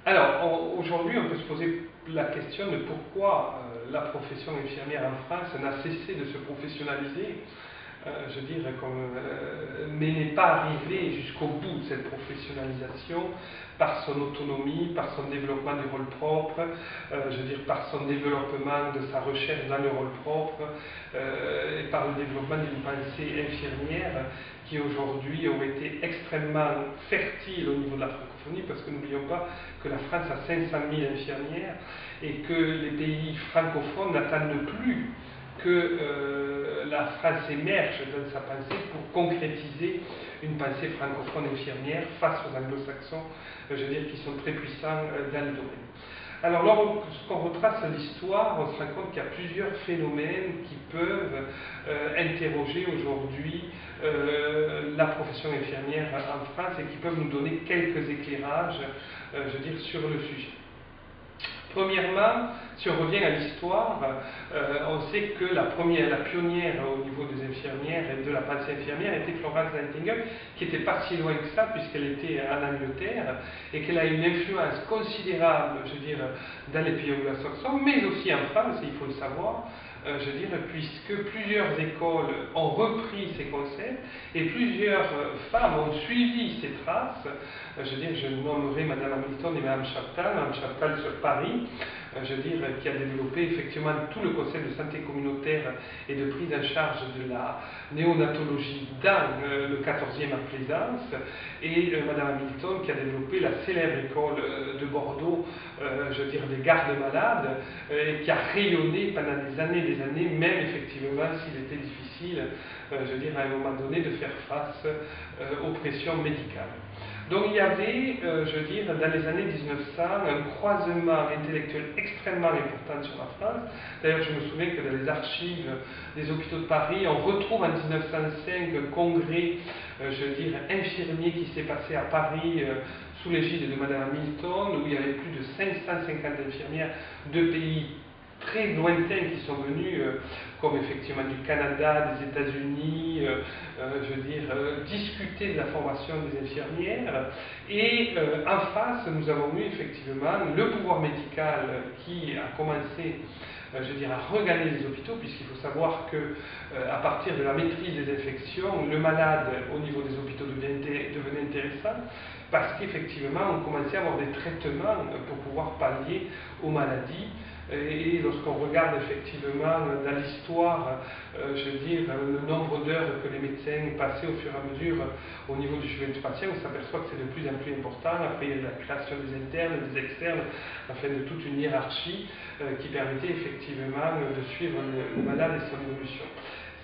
Alors, aujourd'hui, on peut se poser la question de pourquoi la profession infirmière en France n'a cessé de se professionnaliser, mais n'est pas arrivée jusqu'au bout de cette professionnalisation par son autonomie, par son développement du rôle propre, par son développement de sa recherche dans le rôle propre, et par le développement d'une pensée infirmière qui aujourd'hui aurait été extrêmement fertile au niveau de la francophonie, parce que n'oublions pas que la France a 500 000 infirmières et que les pays francophones n'attendent plus que la France émerge dans sa pensée pour concrétiser une pensée francophone infirmière face aux anglo-saxons, qui sont très puissants dans le domaine. Alors, lorsqu'on retrace l'histoire, on se rend compte qu'il y a plusieurs phénomènes qui peuvent interroger aujourd'hui la profession infirmière en France et qui peuvent nous donner quelques éclairages, sur le sujet. Premièrement, si on revient à l'histoire, on sait que la pionnière au niveau des infirmières et de la pensée infirmière était Florence Nightingale, qui n'était pas si loin que ça, puisqu'elle était en Angleterre, et qu'elle a une influence considérable, dans les pays anglo-saxons, mais aussi en France, il faut le savoir, puisque plusieurs écoles ont repris ces concepts et plusieurs femmes ont suivi ces traces. Je nommerai Madame Hamilton et Madame Chaptal sur Paris, qui a développé effectivement tout le concept de santé communautaire et de prise en charge de la néonatologie dans le 14e à Plaisance, et Madame Hamilton qui a développé la célèbre école de Bordeaux, des gardes malades, et qui a rayonné pendant des années, même effectivement s'il était difficile, à un moment donné, de faire face aux pressions médicales. Donc il y avait, dans les années 1900, un croisement intellectuel extrêmement important sur la France. D'ailleurs, je me souviens que dans les archives des hôpitaux de Paris, on retrouve en 1905 un congrès, infirmier qui s'est passé à Paris sous l'égide de Madame Hamilton, où il y avait plus de 550 infirmières de pays très lointains qui sont venus, comme effectivement du Canada, des États-Unis, discuter de la formation des infirmières. Et en face, nous avons eu effectivement le pouvoir médical qui a commencé à regagner les hôpitaux, puisqu'il faut savoir que à partir de la maîtrise des infections, le malade au niveau des hôpitaux devenait intéressant, parce qu'effectivement on commençait à avoir des traitements pour pouvoir pallier aux maladies. Et lorsqu'on regarde effectivement dans l'histoire, le nombre d'heures que les médecins passaient au fur et à mesure au niveau du suivi du patient, on s'aperçoit que c'est de plus en plus important. Après, il y a la création des internes, des externes, de toute une hiérarchie qui permettait effectivement de suivre le malade et son évolution.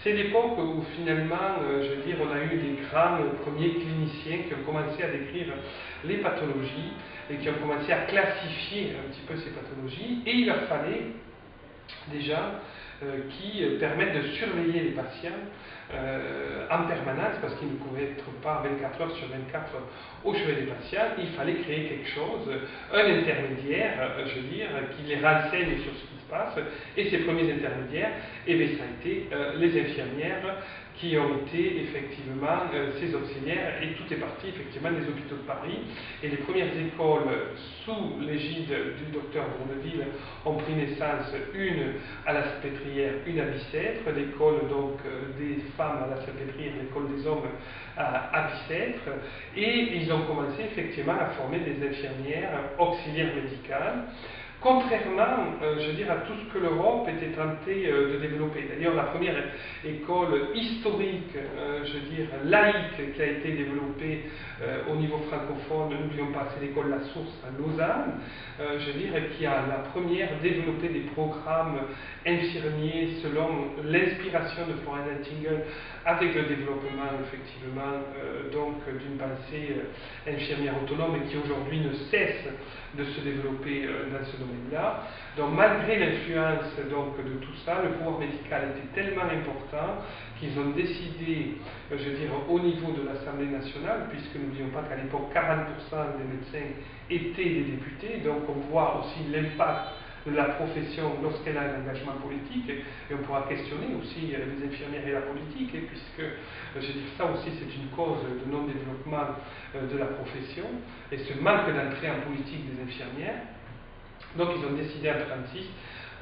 C'est l'époque où finalement, on a eu des grands premiers cliniciens qui ont commencé à décrire les pathologies et qui ont commencé à classifier un petit peu ces pathologies, et il leur fallait déjà qui permettent de surveiller les patients en permanence, parce qu'ils ne pouvaient être pas 24 heures sur 24 au chevet des patients. Il fallait créer quelque chose, un intermédiaire, qui les renseigne sur ce qui se passe, et ces premiers intermédiaires, ça a été les infirmières qui ont été effectivement ces auxiliaires, et tout est parti effectivement des hôpitaux de Paris. Et les premières écoles sous l'égide du docteur Bourneville ont pris naissance, une à la Salpêtrière, une à Bicêtre, l'école donc des femmes à la Salpêtrière, l'école des hommes à Bicêtre, et ils ont commencé effectivement à former des infirmières auxiliaires médicales, contrairement, à tout ce que l'Europe était tentée de développer. D'ailleurs, la première école historique, laïque, qui a été développée au niveau francophone, n'oublions pas, c'est l'école La Source à Lausanne, qui a la première développé des programmes infirmiers selon l'inspiration de Florence Nightingale, avec le développement, effectivement, d'une pensée infirmière autonome, et qui aujourd'hui ne cesse de se développer dans ce domaine-là. Donc, malgré l'influence de tout ça, le pouvoir médical était tellement important qu'ils ont décidé, au niveau de l'Assemblée nationale, puisque n'oublions pas qu'à l'époque, 40% des médecins étaient des députés, donc on voit aussi l'impact de la profession lorsqu'elle a un engagement politique, et on pourra questionner aussi les infirmières et la politique, puisque je veux dire, ça aussi c'est une cause de non-développement de la profession, et ce manque d'entrée en politique des infirmières. Donc ils ont décidé en 1936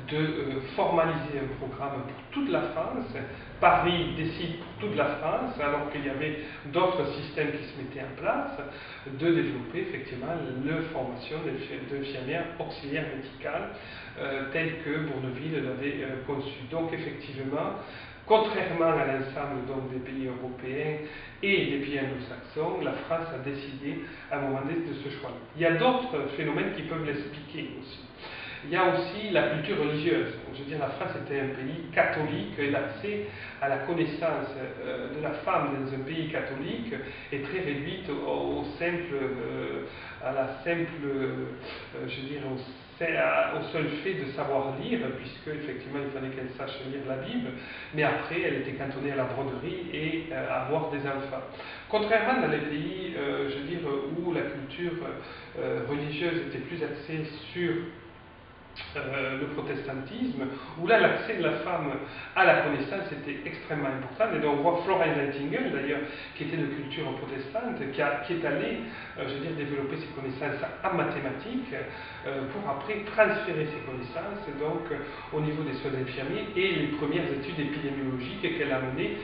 de formaliser un programme pour toute la France. Paris décide pour toute la France, alors qu'il y avait d'autres systèmes qui se mettaient en place, de développer effectivement la formation d'infirmières auxiliaires médicales telle que Bourneville l'avait conçue. Donc effectivement, contrairement à l'ensemble des pays européens et des pays anglo-saxons, la France a décidé à un moment donné de ce choix. Il y a d'autres phénomènes qui peuvent l'expliquer aussi. Il y a aussi la culture religieuse. Je veux dire, la France était un pays catholique et l'accès à la connaissance de la femme dans un pays catholique est très réduite au seul fait de savoir lire, puisque effectivement il fallait qu'elle sache lire la Bible, mais après elle était cantonnée à la broderie et à avoir des enfants. Contrairement dans les pays, où la culture religieuse était plus axée sur le protestantisme, où là l'accès de la femme à la connaissance était extrêmement important, et donc on voit Florence Nightingale d'ailleurs, qui était de culture protestante, qui est allée, développer ses connaissances en mathématiques, pour après transférer ses connaissances donc au niveau des soins infirmiers, et les premières études épidémiologiques qu'elle a menées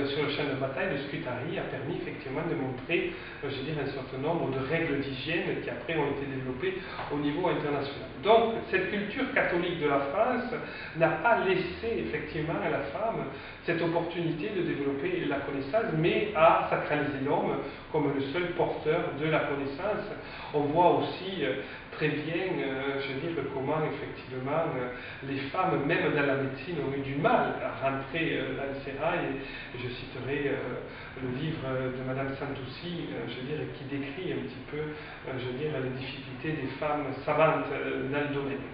sur le champ de bataille de Scutari a permis effectivement de montrer, un certain nombre de règles d'hygiène qui après ont été développées au niveau international. Donc cette culture catholique de la France n'a pas laissé effectivement à la femme cette opportunité de développer la connaissance, mais a sacralisé l'homme comme le seul porteur de la connaissance. On voit aussi très bien, comment effectivement les femmes, même dans la médecine, ont eu du mal à rentrer dans le sérail. Et je citerai le livre de Madame Santoussi, qui décrit un petit peu, les difficultés des femmes savantes dans le domaine.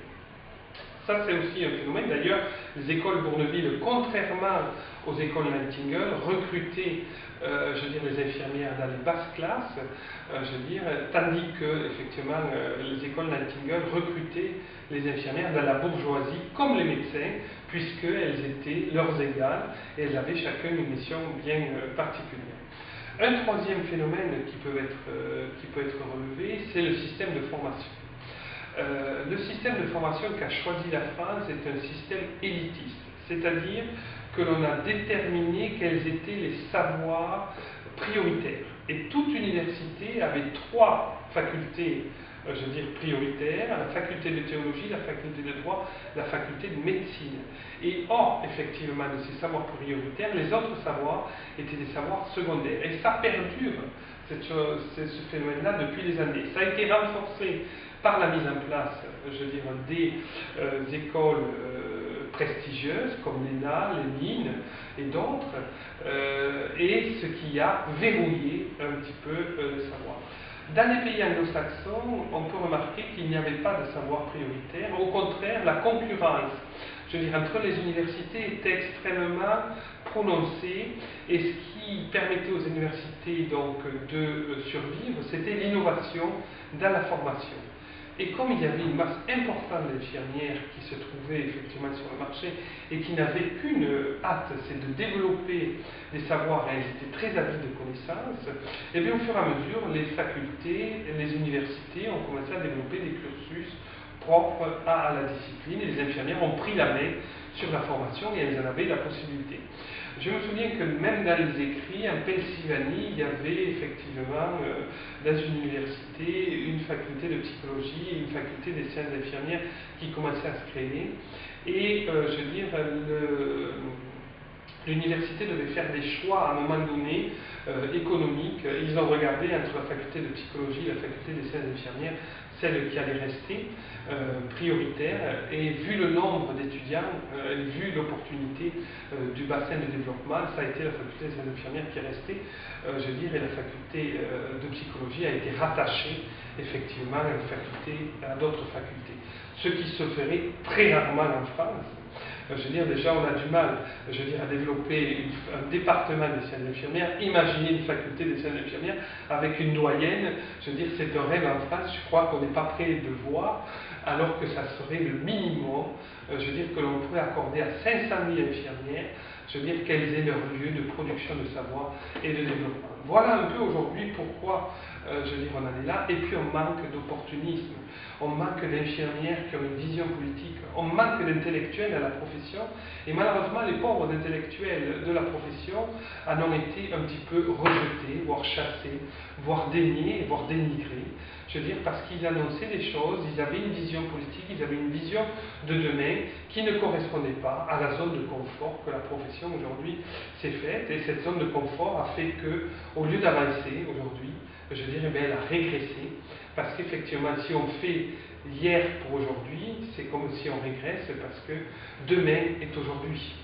Ça, c'est aussi un phénomène. D'ailleurs, les écoles Bourneville, contrairement aux écoles Nightingale, recrutaient, les infirmières dans les basses classes, tandis que, effectivement, les écoles Nightingale recrutaient les infirmières dans la bourgeoisie, comme les médecins, puisqu'elles étaient leurs égales et elles avaient chacun une mission bien particulière. Un troisième phénomène qui peut être relevé, c'est le système de formation. Le système de formation qu'a choisi la France est un système élitiste, c'est-à-dire que l'on a déterminé quels étaient les savoirs prioritaires. Et toute université avait trois facultés, prioritaires: la faculté de théologie, la faculté de droit, la faculté de médecine. Et hors, effectivement, de ces savoirs prioritaires, les autres savoirs étaient des savoirs secondaires. Et ça perdure, ce phénomène-là, depuis des années. Ça a été renforcé par la mise en place, des écoles prestigieuses comme l'ENA, l'ENIN et d'autres, et ce qui a verrouillé un petit peu le savoir. Dans les pays anglo-saxons, on peut remarquer qu'il n'y avait pas de savoir prioritaire. Au contraire, la concurrence entre les universités était extrêmement prononcée, et ce qui permettait aux universités donc de survivre, c'était l'innovation dans la formation. Et comme il y avait une masse importante d'infirmières qui se trouvaient effectivement sur le marché et qui n'avaient qu'une hâte, c'est de développer des savoirs, et elles étaient très avides de connaissances, et bien au fur et à mesure, les facultés, les universités ont commencé à développer des cursus propres à la discipline, et les infirmières ont pris la main sur la formation et elles en avaient la possibilité. Je me souviens que même dans les écrits, en Pennsylvanie, il y avait effectivement dans une université une faculté de psychologie et une faculté des sciences infirmières qui commençaient à se créer. Et l'université devait faire des choix à un moment donné économiques. Ils ont regardé entre la faculté de psychologie et la faculté des sciences infirmières celle qui allait rester prioritaire, et vu le nombre d'étudiants, vu l'opportunité du bassin de développement, ça a été la faculté des sciences infirmières qui est restée, et la faculté de psychologie a été rattachée effectivement à d'autres facultés. Ce qui se ferait très rarement en France, Je veux dire, déjà, on a du mal, je veux dire, à développer un département des sciences infirmières. Imaginez une faculté des sciences infirmières avec une doyenne. Je veux dire, c'est un rêve en France. Je crois qu'on n'est pas prêt de voir, alors que ça serait le minimum, je veux dire, que l'on pourrait accorder à 500 000 infirmières, je veux dire, qu'elles aient leur lieu de production de savoir et de développement. Voilà un peu aujourd'hui pourquoi, je veux dire, on en est là. Et puis on manque d'opportunisme, on manque d'infirmières qui ont une vision politique, on manque d'intellectuels à la profession. Et malheureusement, les pauvres intellectuels de la profession en ont été un petit peu rejetés, voire chassés, voire déniés, voire dénigrés. Je veux dire, parce qu'ils annonçaient des choses, ils avaient une vision politique, ils avaient une vision de demain qui ne correspondait pas à la zone de confort que la profession aujourd'hui s'est faite. Et cette zone de confort a fait que, au lieu d'avancer aujourd'hui, je veux dire, eh bien, elle a régressé. Parce qu'effectivement, si on fait hier pour aujourd'hui, c'est comme si on régresse parce que demain est aujourd'hui.